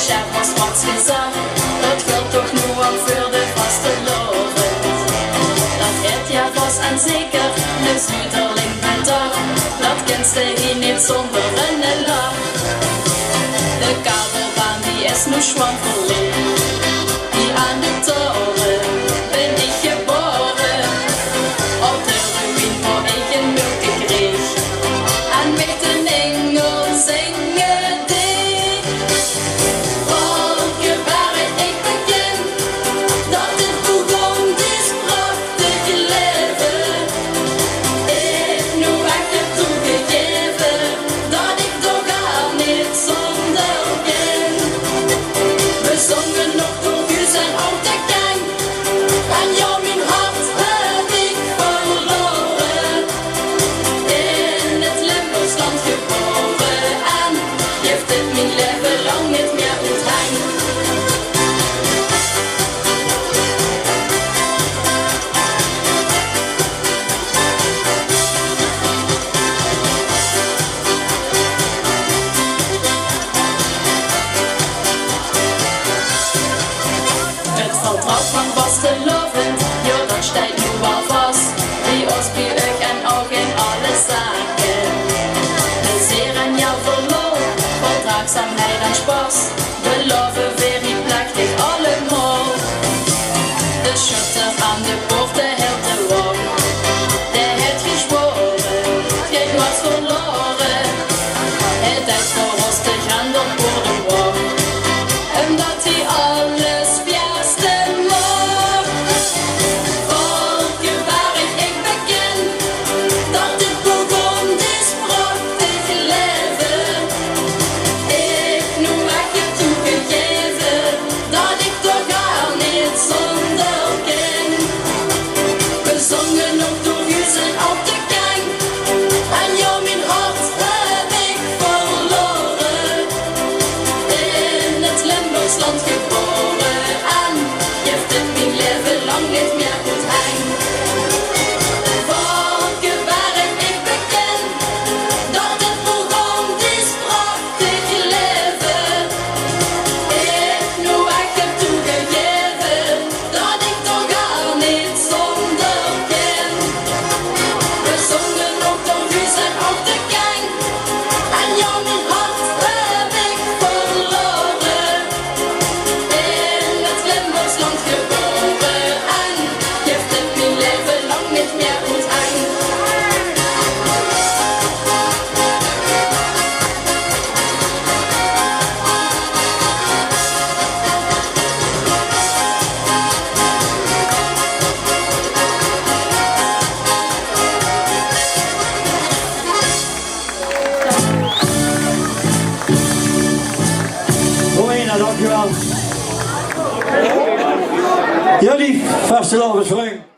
chef was wat gezegd, dat geldt toch nu al voor de vaste loven. Dat het ja vast en zeker, een Zuiderling bedacht, dat kent ze hier niet zonder een lach. De kabelbaan die is nu schwang verleden, die aan de toren ben ik geboren. Op de ruïne waar ik een mulke kreeg, en met een engel zingen die. Volke waar ik begin, dat het begon, is prachtig leven. Ik nu echt heb toegegeven, dat ik toch gar niet zonder ben. We zongen nog door Guus en oude gang, en jou mijn hart heb ik verloren. In het Limburgsland geboren, en heeft het mijn leven lang niet meer onthangen. Het vertrouwt van vastelovend, ja dat steigt nu wel vast. Wie ons bij euch en ook in alle zaken. We zeren jou verloren, verdraagzaamheid en Spaß. Beloven weer die plechtig allemaal. De schutter aan de poorten hield de wang. De het geschworen, geen was verloren. Het is voor ons de grendel voor de wang. Omdat hij alles beste mag. Volke waar ik begin, dat het begon, is prachtig leven. Ik nu heb je toegegeven, dat ik toch gar niet zonder ken. We zongen nog door Guus en op de gang, en jou mijn hart heb ik verloren. In het Limburgsland geboren, en heeft het mijn leven lang niet meer goed hang. Volke waar ik begin, dat het begon, is prachtig leven. Ik nu echt heb toegegeven, dat ik toch gar niet zonder ken. We zongen nog door Guus en op de gang, en jou mijn hart heb ik verloren. In het Limburgsland geboren, en heeft het mijn leven lang niet meer goed hang. Rowena, dankjewel. Jullie vastelovensvreugd.